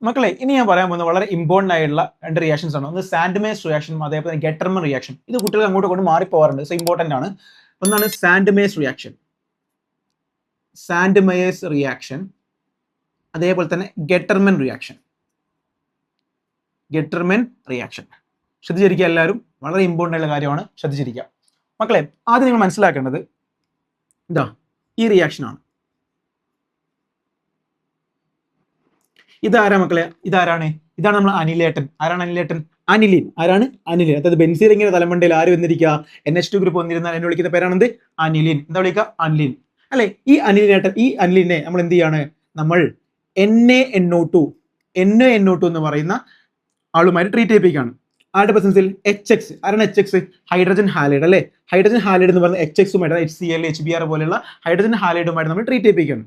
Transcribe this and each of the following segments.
മക്കളെ ഇനി ഞാൻ പറയാൻ പോകുന്നത് വളരെ ഇമ്പോർട്ടന്റ് ആയിട്ടുള്ള രണ്ട് റിയാക്ഷൻസ് ആണ്. ഒന്ന് സാൻഡ്മേഴ്സ് റിയാക്ഷനും അതേപോലെ ഗെറ്റർമൻ റിയാക്ഷൻ. ഇത് കുട്ടികൾ അങ്ങോട്ട് കൊണ്ട് മാറിപ്പോവാറുണ്ട്. സോ ഇമ്പോർട്ടന്റ് ആണ്. ഒന്നാണ് സാൻഡ്മേഴ്സ് റിയാക്ഷൻ, അതേപോലെ തന്നെ ഗെറ്റർമൻ റിയാക്ഷൻ. ശ്രദ്ധിച്ചിരിക്കുക എല്ലാവരും, വളരെ ഇമ്പോർട്ടന്റ് ആയിട്ടുള്ള കാര്യമാണ്, ശ്രദ്ധിച്ചിരിക്കുക മക്കളെ. ആദ്യം നിങ്ങൾ മനസ്സിലാക്കേണ്ടത് ഇതാ ഈ റിയാക്ഷനാണ്. ഇതാരാ മക്കളെ? ഇതാണ് നമ്മൾ അനിലേട്ടൻ. ആരാണ് അനിലേട്ടൻ? അനിലിൻ. ആരാണ്? അനിലിൻ. അതായത് ബെൻസീൻ ഇങ്ങനെ തലമണ്ടയിൽ ആര് വന്നിരിക്കുക? NH2 ഗ്രൂപ്പ് വന്നിരുന്നാൽ എന്നെ വിളിക്കുന്ന പേരാണെന്ത്? അനിലിൻ. എന്താ വിളിക്കുക? അനിലിൻ അല്ലെ? ഈ അനിലിനെ നമ്മൾ എന്ത് ചെയ്യാണ്? നമ്മൾ NaNO2 എന്ന് പറയുന്ന ആളുമായിട്ട് ട്രീറ്റ് ചെയ്യിപ്പിക്കുകയാണ്. ആരുടെ പ്രസൻസിൽ? HX. ആരാണ് HX? ഹൈഡ്രജൻ ഹാലൈഡ് അല്ലെ? ഹൈഡ്രജൻ ഹാലൈഡ് എന്ന് പറയുന്ന HX-ഉമായിട്ട് HCl, HBr പോലെയുള്ള ഹൈഡ്രജൻ ഹാലൈഡുമായിട്ട് നമ്മൾ ട്രീറ്റ് ചെയ്യിപ്പിക്കുകയാണ്.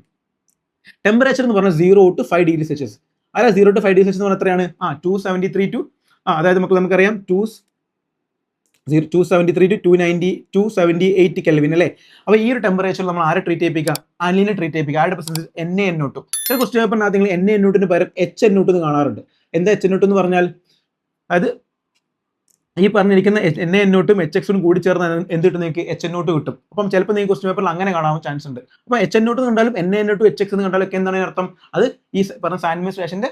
ടെമ്പറേച്ചർ എന്ന് പറഞ്ഞാൽ 0 to 5 ഡിഗ്രി സെൽഷ്യസ്. അല്ല 0 to 5 ഡിഗ്രി സെൽഷ്യസ് എന്ന് പറഞ്ഞാൽ എത്രയാണ്? 273 to അതായത് നമുക്കറിയാം 273 to 278 കെൽവിൻ അല്ലേ? അപ്പൊ ഈ ഒരു ടെമ്പറേച്ചറിൽ നമ്മൾ ആരെ ട്രീറ്റ് ചെയ്യിപ്പിക്കുക? അനിലിനെ ട്രീറ്റ് ചെയ്യിപ്പിക്കുക. ആരുടെ പ്രസൻസ്? NaNO2. ചില ക്വസ്റ്റ്യൻ പേപ്പറിനകത്ത് നിങ്ങൾ NaNO2 പകരം HNO2 എന്ന് കാണാറുണ്ട്. എന്താ HNO2 എന്ന് പറഞ്ഞാൽ? അതായത് ഈ പറഞ്ഞിരിക്കുന്ന NaNO2 HX കൂടി ചേർന്ന് എന്ത് കിട്ടും? നിങ്ങൾക്ക് HNO2 കിട്ടും. അപ്പം ചിലപ്പോൾ നിങ്ങൾക്ക് ക്വസ്റ്റ്യൻ പേപ്പറിൽ അങ്ങനെ കാണാൻ ചാൻസ് ഉണ്ട്. അപ്പൊ HNO2 കണ്ടാലും NaNO2 HX എന്ന് കണ്ടാലും ഒക്കെ എന്താണ് അർത്ഥം? അത് ഈ പറഞ്ഞ സാൻഡ്മേഴ്സ് റിയാക്ഷന്റെ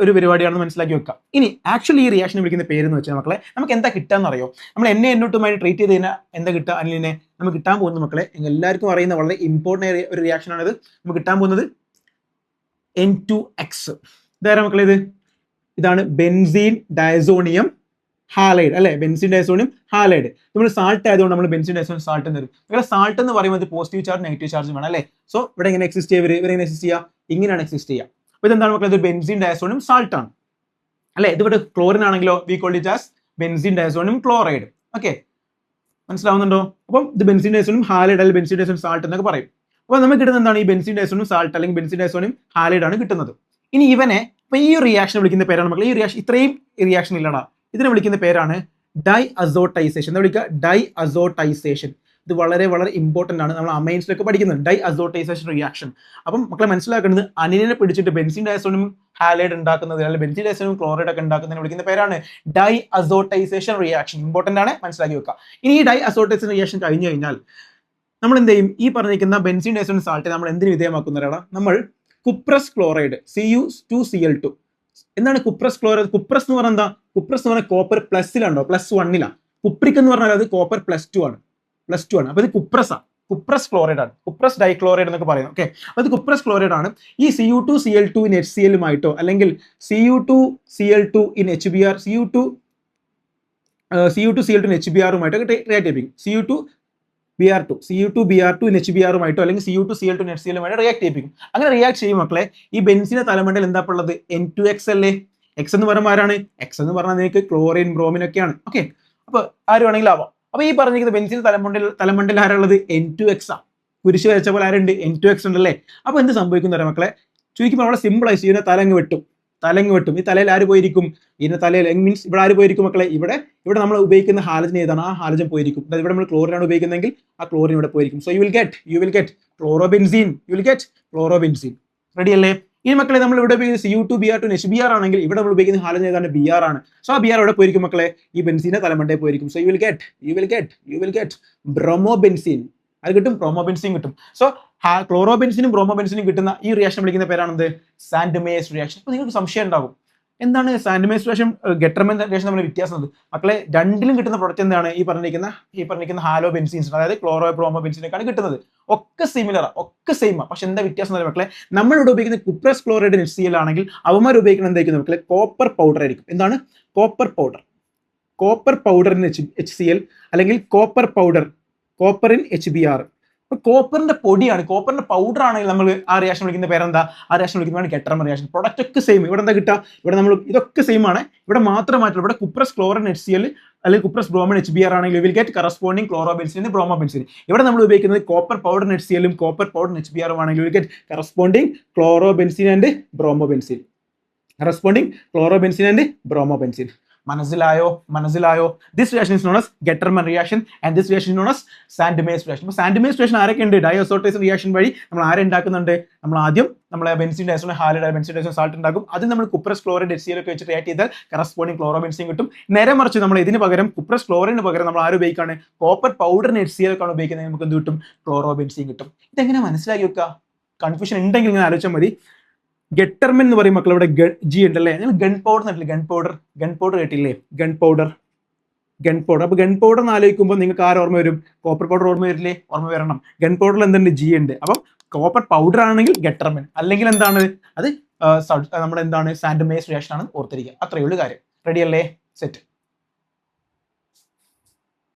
ഒരു പരിപാടിയാണെന്ന് മനസ്സിലാക്കി വെക്കാം. ഇനി ആക്ച്വലി ഈ റിയാക്ഷൻ വിളിക്കുന്ന പേരെന്ന് വെച്ചാൽ മക്കളെ നമുക്ക് എന്താ കിട്ടാന്ന് അറിയോ? നമ്മൾ NaNO2 ട്രീറ്റ് ചെയ്ത് കഴിഞ്ഞാൽ എന്താ കിട്ടുക? അനിലിനെ നമുക്ക് കിട്ടാൻ പോകുന്നത് മക്കളെ എല്ലാവർക്കും അറിയുന്ന വളരെ ഇമ്പോർട്ടന്റ് ഒരു റിയാക്ഷൻ ആണിത്. നമുക്ക് കിട്ടാൻ പോകുന്നത് N2X. ഇതാരാ മക്കളെ? ഇതാണ് ബെൻസീൻ ഡയസോണിയം ഹാലൈഡ് അല്ലെ? Benzene diazonium halide. നമ്മൾ സാൾട്ട് ആയതുകൊണ്ട് നമ്മൾ ബെൻസീൻ ഡയസോണിയം സാൾട്ട് എന്ന് വരും. ഇവിടെ സാൾട്ട് എന്ന് പറയുന്നത് പോസിറ്റീവ് ചാർജ് നെഗറ്റീവ് ചാർജ് വേണം അല്ലെ? സോ ഇവിടെ എങ്ങനെ എക്സിസ്റ്റ് ചെയ്യുക? ഇവരെങ്ങനെ എക്സിസ്റ്റ് ചെയ്യുക? ഇങ്ങനെയാണ് എക്സിസ്റ്റ് ചെയ്യുക. അപ്പൊ ഇതെന്താണ് മക്കളെ? ഇത് ബെൻസീൻ ഡയസോണിയം സാൾട്ട് ആണ് അല്ലെ? ഇതിവിടെ ക്ലോറിൻ ആണെങ്കിലോ we called it as benzene diazonium chloride. Okay, മനസ്സിലാവുന്നുണ്ടോ? അപ്പം ഇത് ബെൻസീൻ ഡയസോണിയം ഹാലൈഡ് അല്ലെങ്കിൽ ബെൻസീൻ ഡയസോണിയം സാൾട്ട് എന്നൊക്കെ പറയും. അപ്പൊ നമുക്ക് കിട്ടുന്നത് എന്താണ്? ഈ ബെൻസീൻ ഡയസോണിയം സാൾട്ട് അല്ലെങ്കിൽ ബെൻസീൻ ഡയസോണിയം ഹാലൈഡ് ആണ് കിട്ടുന്നത്. ഇനി ഇവനെ ഇപ്പൊ ഈ റിയാക്ഷൻ വിളിക്കുന്ന പേരാണ് മക്കളെ. ഈ റിയാക്ഷൻ ഇത്രയും റിയാക്ഷൻ ഇല്ലടാ, ഇതിനെ വിളിക്കുന്ന പേരാണ് ഡൈ അസോട്ടൈസേഷൻ. എന്താ വിളിക്കുക? ഡൈ അസോട്ടൈസേഷൻ. ഇത് വളരെ വളരെ ഇമ്പോർട്ടന്റ് ആണ്. നമ്മൾ അമൈൻസിലൊക്കെ പഠിക്കുന്നത് ഡൈ അസോട്ടൈസേഷൻ റിയാക്ഷൻ. അപ്പം മക്കളെ മനസ്സിലാക്കേണ്ടത് അനിലിനെ പിടിച്ചിട്ട് ബെൻസീൻ ഡയസോണിയം ഹാലൈഡ് ഉണ്ടാക്കുന്നത് അല്ലെങ്കിൽ ബെൻസീൻ ഡയസോണിയം ക്ലോറൈഡ് ഒക്കെ ഉണ്ടാക്കുന്നതിന് വിളിക്കുന്ന പേരാണ് ഡൈ അസോട്ടൈസേഷൻ റിയാക്ഷൻ. ഇമ്പോർട്ടന്റ് ആണ്, മനസ്സിലാക്കി വെക്കുക. ഇനി ഈ ഡൈ അസോട്ടൈസേഷൻ റിയാക്ഷൻ കഴിഞ്ഞു കഴിഞ്ഞാൽ നമ്മൾ എന്ത് ചെയ്യും? ഈ പറഞ്ഞിരിക്കുന്ന ബെൻസീൻ ഡയസോണിയം സാൾട്ട് നമ്മൾ എന്തിനു വിധേയമാക്കുന്നവരാണ്? നമ്മൾ കുപ്രസ് ക്ലോറൈഡ് Cu2Cl2. എന്താണ് കുപ്രസ് ക്ലോറൈഡ്? കുപ്രസ് എന്ന് പറഞ്ഞാൽ എന്താ? കുപ്രസ് എന്ന് പറഞ്ഞാൽ കോപ്പർ പ്ലസിലാണോ? +1 കുപ്രിക് എന്ന് പറഞ്ഞാൽ അത് കോപ്പർ +2 ആണ്. അപ്പൊ ഇത് കുപ്രസ് ക്ലോറൈഡ് ആണ്. കുപ്രസ് ഡൈക്ലോറൈഡ് എന്നൊക്കെ പറയുന്നത്. ഓക്കെ, അപ്പൊ ഇത് കുപ്രസ് ക്ലോറൈഡ് ആണ്. ഈ Cu2Cl2 ഇൻ HCl അല്ലെങ്കിൽ Cu2Cl2 in HBr, Cu2Cl2 in HBr react ചെയ്യിപ്പിക്കും. Cu2Br2 ഇൻ HBr അല്ലെങ്കിൽ Cu2Cl2 ഇൻ HCl റിയാക്ട് ചെയ്യിപ്പിക്കും. അങ്ങനെ റിയാക്ട് ചെയ്യും മക്കളെ. ഈ ബെൻസിന്റെ തലമണ്ടയിൽ എന്താ ഉള്ളത്? N2X അല്ലേ? എക്സ് എന്ന് പറയുമ്പോൾ ആരാണ്? എക്സ് എന്ന് പറഞ്ഞാൽ നിങ്ങൾക്ക് ക്ലോറിൻ ബ്രോമിൻ ഒക്കെയാണ്. ഓക്കെ, അപ്പൊ ആര് വേണമെങ്കിലും ആവാം. അപ്പൊ ഈ പറഞ്ഞിരിക്കുന്ന ബെൻസിന്റെ തലമണ്ടയിൽ ആരുള്ളത്? N2X ആ. കുരിശ് വരച്ച പോലെ ആരുണ്ട്? N2X ഉണ്ടല്ലേ? അപ്പൊ എന്ത് സംഭവിക്കുന്ന മക്കളെ? ചുരുക്കുമ്പോൾ നമ്മളെ സിമ്പിൾ ആയി ഇതിനെ തലങ്ങ് വെട്ടും. ഈ തലയിൽ ആര് പോയിരിക്കും? ഇതിന്റെ തലയിൽ മീൻസ് ഇവിടെ ആര് പോയിരിക്കും മക്കളെ? ഇവിടെ നമ്മൾ ഉപയോഗിക്കുന്ന ഹാലജൻ ഏതാണ്? ആ ഹാലജൻ പോയിരിക്കും. അതായത് ഇവിടെ നമ്മൾ ക്ലോറിൻ ആണ് ഉപയോഗിക്കുന്നതെങ്കിൽ ആ ക്ലോറിൻ ഇവിടെ പോയിരിക്കും. So you will get chlorobenzene. Ready അല്ലേ? ഈ മക്കളെ നമ്മൾ ഇവിടെ ഉപയോഗിക്കുന്ന Cu2Br2 HBr ആണെങ്കിൽ ഇവിടെ നമ്മൾ ഉപയോഗിക്കുന്ന ഹാലജൻ ഏതാണ്? Br ആണ്. സോ ആ Br ഇവിടെ പോയിരിക്കും മക്കളെ? ഈ ബെൻസീന്റെ തലമണ്ടയിൽ പോയിരിക്കും. So you will get bromobenzene. അത് കിട്ടും, ബ്രോമോബെൻസീൻ കിട്ടും. സോ ക്ലോറോബെൻസിനും ബ്രോമോബെൻസിനും കിട്ടുന്ന ഈ റിയാക്ഷൻ വിളിക്കുന്ന പേരാണെന്ത്? സാൻഡ്മേഴ്സ് റിയാക്ഷൻ. അപ്പൊ നിങ്ങൾക്ക് സംശയം ഉണ്ടാകും, എന്താണ് സാൻഡ്മേഴ്സ് റിയാക്ഷൻ ഗെറ്റർമൻ റിയാക്ഷൻ തമ്മിൽ വ്യത്യാസം? മക്കളെ രണ്ടിലും കിട്ടുന്ന പ്രൊഡക്റ്റ് എന്താണ്? ഈ പറഞ്ഞിരിക്കുന്ന ഹാലോ ബെൻസീൻസ്, അതായത് ക്ലോറോ ബ്രോമോ ബെൻസീനൊക്കെയാണ് കിട്ടുന്നത്. ഒക്കെ സിമിലർ, ഒക്കെ സെയിം. പക്ഷെ എന്താ വ്യത്യാസം മക്കളെ? നമ്മളിവിടെ ഉപയോഗിക്കുന്ന കുപ്രസ് ക്ലോറൈഡ് HCl ആണെങ്കിൽ അവന്മാർ ഉപയോഗിക്കുന്നത് എന്തായിരിക്കും മക്കളെ? കോപ്പർ പൗഡർ ആയിരിക്കും. എന്താണ്? കോപ്പർ പൗഡർ ഇൻ HCl അല്ലെങ്കിൽ കോപ്പർ ഇൻ HBr. അപ്പൊ കോപ്പറിന്റെ പൊടിയാണ്, കോപ്പറിന്റെ പൗഡർ ആണെങ്കിൽ നമ്മൾ ആ റിയാക്ഷൻ വിളിക്കുന്ന പേരെന്താ? ആ റിയാക്ഷൻ വിളിക്കുന്നതാണ് ഗെറ്റർമൻ റിയാക്ഷൻ. പ്രൊഡക്റ്റ് ഒക്കെ സെയിം. ഇവിടെ എന്താ കിട്ടുക? ഇവിടെ നമ്മൾ ഇതൊക്കെ സെയിം ആണ്. ഇവിടെ മാത്രമായിട്ടുള്ള ഇവിടെ കുപ്രസ് ക്ലോറിൻ HCl അല്ലെങ്കിൽ കുപ്രസ് ബ്രോമിൻ HBr ആണെങ്കിൽ will get corresponding chlorobenzene bromobenzene. ഇവിടെ നമ്മൾ ഉപയോഗിക്കുന്നത് copper powder HCl copper powder HBr ആണെങ്കിൽ will get corresponding chlorobenzene and bromobenzene. മനസ്സിലായോ this reaction is known as Gattermann reaction and this reaction known as Sandmeyer's reaction. അപ്പോൾ Sandmeyer's reaction ആരൊക്കെ ഉണ്ട്? ഡൈഅസോട്ടേസ് reaction വഴി നമ്മൾ ആരെ ഉണ്ടാക്കുന്നുണ്ട്? നമ്മൾ ആദ്യം നമ്മളെ ബെൻസീൻ ഡൈസോൺ ഹാലൈഡ് ബെൻസീൻ ഡൈസോൺ സാൾട്ട് ഉണ്ടാക്കും. അത് നമ്മൾ കുപ്രസ് ക്ലോറൈഡ് HCl ഒക്കെ വെച്ച് റിയാക്ട് ചെയ്താൽ കറസ്പോണ്ടിങ് ക്ലോറോബെൻസീൻ കിട്ടും. നേരെ മറിച്ച് നമ്മൾ ഇതിന് പകരം കുപ്രസ് ക്ലോറൈഡിന് പകരം നമ്മൾ ആര് ഉപയോഗിക്കാണ്? കോപ്പർ പൗഡറിന് HCl ഒക്കെ ആണ് ഉപയോഗിക്കുന്നത്. നമുക്ക് എന്ത് കിട്ടും? ക്ലോറോബെൻസീൻ കിട്ടും. ഇതെങ്ങനെ മനസ്സിലാക്കി വെക്കുക? കൺഫ്യൂഷൻ ഉണ്ടെങ്കിൽ ഇങ്ങനെ ആലോചിച്ചാൽ മതി. ഗെറ്റർമെൻ എന്ന് പറയും മക്കൾ, ഇവിടെ ജി ഉണ്ടല്ലേ. നിങ്ങൾ ഗൺ പൗഡർ എന്നിട്ടില്ലേ? ഗൺ പൗഡർ കേട്ടില്ലേ? Gun powder. അപ്പൊ ഗൺ പൗഡർ എന്ന് ആലോചിക്കുമ്പോൾ നിങ്ങൾക്ക് ആര് ഓർമ്മ വരും? കോപ്പർ പൗഡർ ഓർമ്മ വരില്ലേ? ഓർമ്മ വരണം. ഗൺ പൗഡറിൽ എന്തുണ്ട്? ജി ഉണ്ട്. അപ്പം കോപ്പർ പൗഡർ ആണെങ്കിൽ ഗെറ്റർമെൻ, അല്ലെങ്കിൽ എന്താണ് അത്? നമ്മുടെ എന്താണ്? സാൻഡമേഴ്സ് റിയാക്ഷൻ ആണ് ഓർത്തിരിക്കുക. അത്രയേ ഉള്ളൂ കാര്യം. റെഡി അല്ലേ? സെറ്റ്.